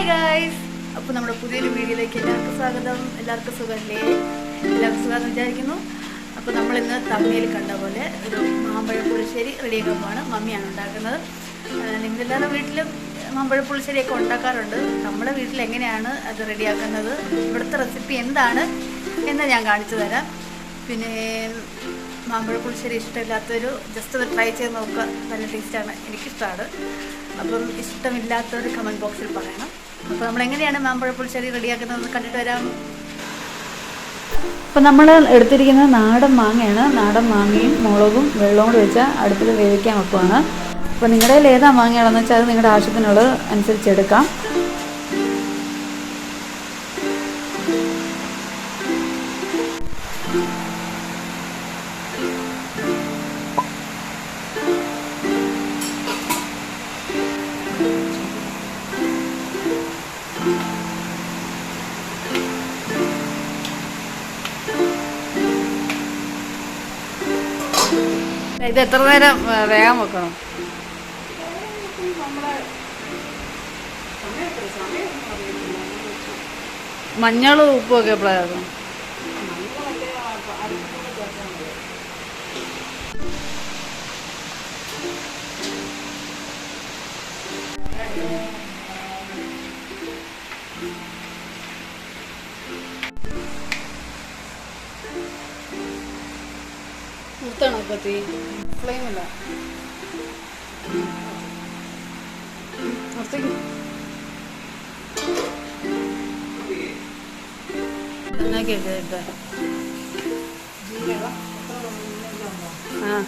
Hi guys, അപ്പോൾ നമ്മുടെ പുതിയൊരു വീഡിയോയിലേക്ക് എല്ലാവർക്കും സ്വാഗതം. എല്ലാവർക്കും സുഖമല്ലേ? എല്ലാവർക്കും സുഖമെന്ന് വിചാരിക്കുന്നു. അപ്പോൾ നമ്മളിന്ന് തമിഴിൽ കണ്ട പോലെ ഒരു മാമ്പഴ പുളിശ്ശേരി റെഡിയാക്കാൻ പോവാണ്. മമ്മിയാണ് ഉണ്ടാക്കുന്നത്. നിങ്ങളെല്ലാവരുടെ വീട്ടിലും മാമ്പഴ പുളിശ്ശേരിയൊക്കെ ഉണ്ടാക്കാറുണ്ട്. നമ്മുടെ വീട്ടിൽ എങ്ങനെയാണ് അത് റെഡിയാക്കുന്നത്, ഇവിടുത്തെ റെസിപ്പി എന്താണ് എന്ന് ഞാൻ കാണിച്ചു തരാം. പിന്നെ മാമ്പഴ പുളിശ്ശേരി ഇഷ്ടമില്ലാത്തൊരു ജസ്റ്റ് ഒന്ന് ട്രൈ ചെയ്ത് നോക്കുക, നല്ല ടേസ്റ്റാണ്, എനിക്കിഷ്ടമാണ്. അപ്പം ഇഷ്ടമില്ലാത്തവർ കമൻറ്റ് ബോക്സിൽ പറയണം. അപ്പോൾ നമ്മളെങ്ങനെയാണ് മാമ്പഴ പുളിശ്ശേരി റെഡിയാക്കുന്നതെന്ന് കണ്ടിട്ട് വരാം. അപ്പോൾ നമ്മൾ എടുത്തിരിക്കുന്നത് നാടൻ മാങ്ങയാണ്. നാടൻ മാങ്ങയും മുളകും വെള്ളവും കൂടി വെച്ചാൽ അടുപ്പിൽ വേവിക്കാൻ വെക്കുവാണ്. അപ്പോൾ നിങ്ങളുടെ കയ്യിൽ ഏതാ മാങ്ങയാണെന്ന് വെച്ചാൽ അത് നിങ്ങളുടെ ആവശ്യത്തിനുള്ളത് അനുസരിച്ച് എടുക്കാം. ഇത് എത്ര നേരം വേഗം വെക്കണം? മഞ്ഞളും ഉപ്പും ഒക്കെ എപ്പോഴാണ്? നിർത്തണോ കത്തി? ഫ്ലെയിമില്ല, എന്നാക്കി ഇട്ട ആ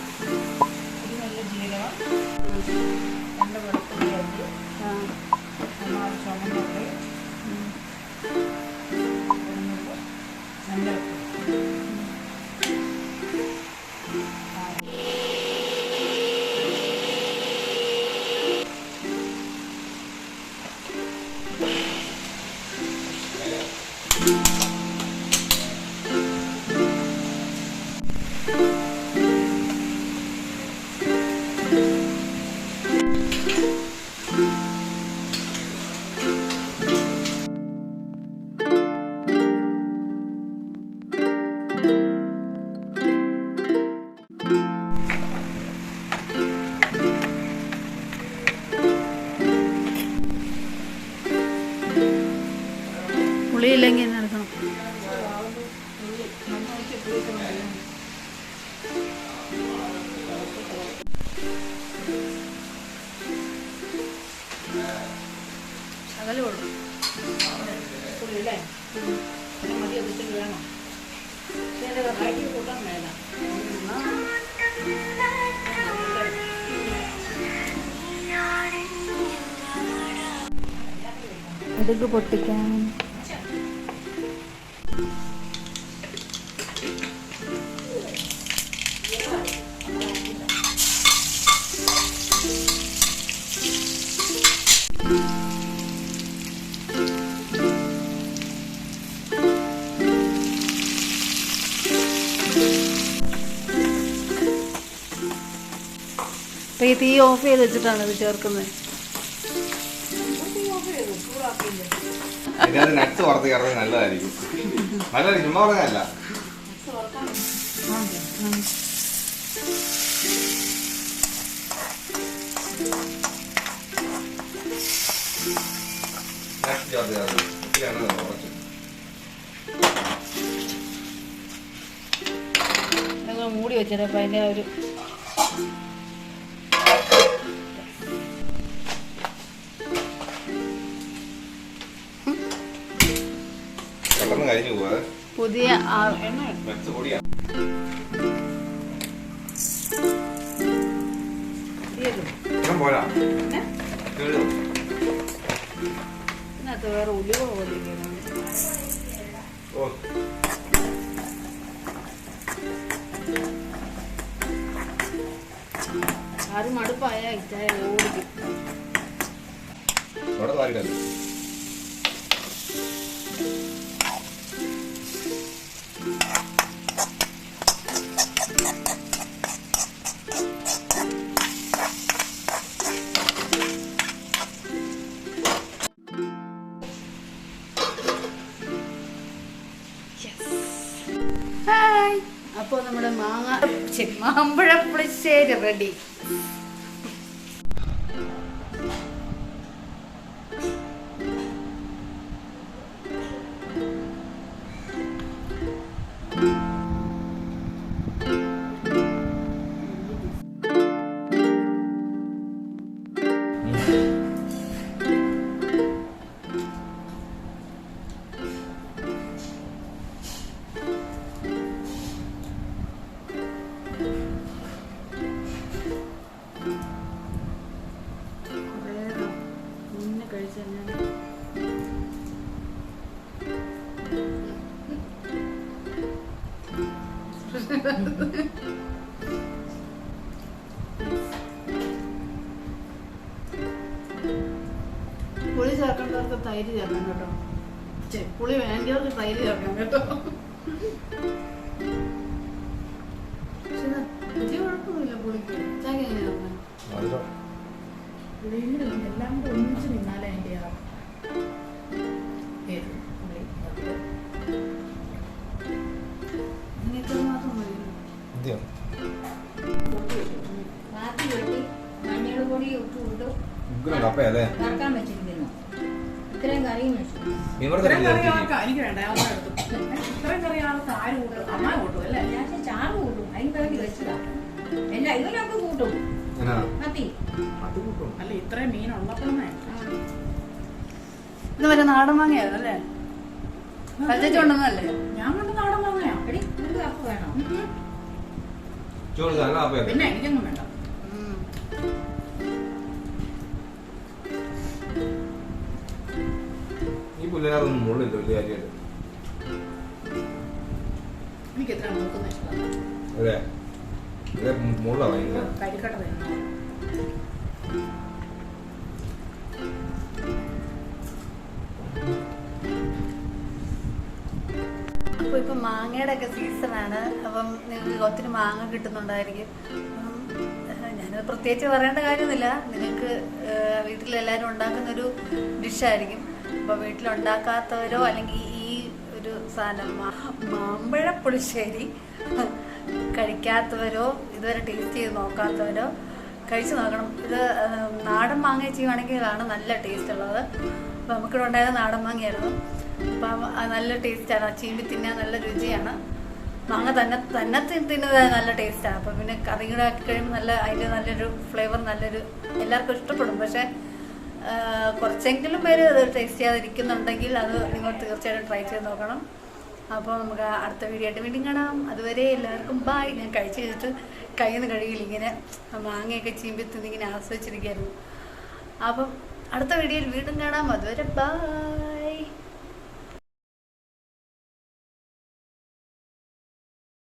പുളിയില്ലെങ്കിൽ നടക്കണം. അകല് കൊടുക്കും പുളിയില്ലേ? മതി ഒത്തിരി വേണം. കൂട്ടാൻ വേണം. ഇതൊക്കെ പൊട്ടിക്കാൻ ഈ തീ ഓഫ് ചെയ്ത് വെച്ചിട്ടാണ് ഇത് ചേർക്കുന്നത്. നട്സ് വറുത്ത് കയറുന്നത് നല്ലതായിരിക്കും. നല്ലതായിരിക്കും, ചുമ്മാ പറഞ്ഞല്ല. ഞങ്ങൾ മൂടി വെച്ചിട്ട് അപ്പം അതിൻ്റെ ഒരു പുതിയ ഇതിനകത്ത് വേറെ ഉലുവ പോലെ ആരും മടുപ്പായ ഇച്ചായ ഓടിക്കും. അപ്പോൾ നമ്മുടെ മാമ്പഴ പുളിശ്ശേരി റെഡി. പുളി ചേർക്കേണ്ടവർക്ക് തൈര് ചേർക്കണം കേട്ടോ. പുളി വേണ്ടിയവർക്ക് തൈര് ചേർക്കണം കേട്ടോ. പക്ഷെ വലിയ കുഴപ്പമൊന്നുമില്ല പുളിക്ക്. ചായ എങ്ങനെ ചേർക്കണം? എല്ലാം കൂടെ ഒന്നിച്ച് നിന്നാലേ അതിൻ്റെ ആ ഇങ്ങനത്തെ മാത്രം മതി. കറക്കാൻ വെച്ചിരിക്കുന്നു. ഇത്രയും കറിയും വെച്ചു. എനിക്ക് വേണ്ട ഇത്രയും കറി ആൾക്ക് ആര് കൂട്ടും? അമ്മ കൂട്ടും അല്ലേ? ഞാൻ ചാറ് കൂട്ടും. അതിന് വേണ്ടി വെച്ചതാ. എല്ലാ ഇതിനൊക്കെ കൂട്ടും. മത്തി അല്ല ഇത്രയും മീൻ ഉള്ളപ്പോഴേ ഇത് വരെ നാടൻ മാങ്ങയാണ് അല്ലേ? കൊണ്ടുവന്നല്ലേ? ഞാൻ കൊണ്ട് നാടൻ മാങ്ങയാ. എടി ഒരു കപ്പ് വേണം. പിന്നെ എനിക്കൊന്നും വേണ്ട. ഈ പുല്ലിനകത്തൊന്നും മുള്ളില്ല വലിയ കാര്യമായിട്ട്. എനിക്ക് എത്ര നോക്കുന്ന ഇഷ്ടമാണ്. അതെ മുള്ള ഭയങ്കര കരിക്കട്ട തന്നെ. അപ്പോൾ ഇപ്പം മാങ്ങയുടെ ഒക്കെ സീസണാണ്. അപ്പം നിങ്ങൾക്ക് ഒത്തിരി മാങ്ങ കിട്ടുന്നുണ്ടായിരിക്കും. ഞാനത് പ്രത്യേകിച്ച് പറയേണ്ട കാര്യമൊന്നുമില്ല. നിങ്ങൾക്ക് വീട്ടിലെല്ലാവരും ഉണ്ടാക്കുന്നൊരു ഡിഷായിരിക്കും. അപ്പോൾ വീട്ടിലുണ്ടാക്കാത്തവരോ അല്ലെങ്കിൽ ഈ ഒരു സാധനം മാമ്പഴ പുളിശ്ശേരി കഴിക്കാത്തവരോ ഇതുവരെ ടേസ്റ്റ് ചെയ്ത് നോക്കാത്തവരോ കഴിച്ച് നോക്കണം. ഇത് നാടൻ മാങ്ങ ചെയ്യുവാണെങ്കിലാണ് നല്ല ടേസ്റ്റ് ഉള്ളത്. അപ്പോൾ നമുക്കിവിടെ ഉണ്ടായത് നാടൻ മാങ്ങയായിരുന്നു. അപ്പം നല്ല ടേസ്റ്റാണ്. ചീമ്പി തിന്നാൻ നല്ല രുചിയാണ്. മാങ്ങ തന്നെ തിന്നുന്നത് നല്ല ടേസ്റ്റാണ്. അപ്പം പിന്നെ കറി കൂടെ ആക്കി കഴിയുമ്പോൾ അതിൻ്റെ നല്ലൊരു ഫ്ലേവർ നല്ലൊരു എല്ലാവർക്കും ഇഷ്ടപ്പെടും. പക്ഷേ കുറച്ചെങ്കിലും പേര് അത് ടേസ്റ്റ് ചെയ്യാതിരിക്കുന്നുണ്ടെങ്കിൽ അത് നിങ്ങൾ തീർച്ചയായിട്ടും ട്രൈ ചെയ്ത് നോക്കണം. അപ്പോൾ നമുക്ക് അടുത്ത വീഡിയോ ആയിട്ട് വീണ്ടും കാണാം. അതുവരെ എല്ലാവർക്കും ബായ്. ഞാൻ കഴിച്ച് കഴിച്ചിട്ട് കയ്യിൽ നിന്ന് കഴുകിയില്ല. ഇങ്ങനെ മാങ്ങയൊക്കെ ചീമ്പി തിന്നിങ്ങനെ ആസ്വദിച്ചിരിക്കുകയായിരുന്നു. അപ്പം അടുത്ത വീഡിയോയിൽ വീണ്ടും കാണാം. അതുവരെ ബായ്.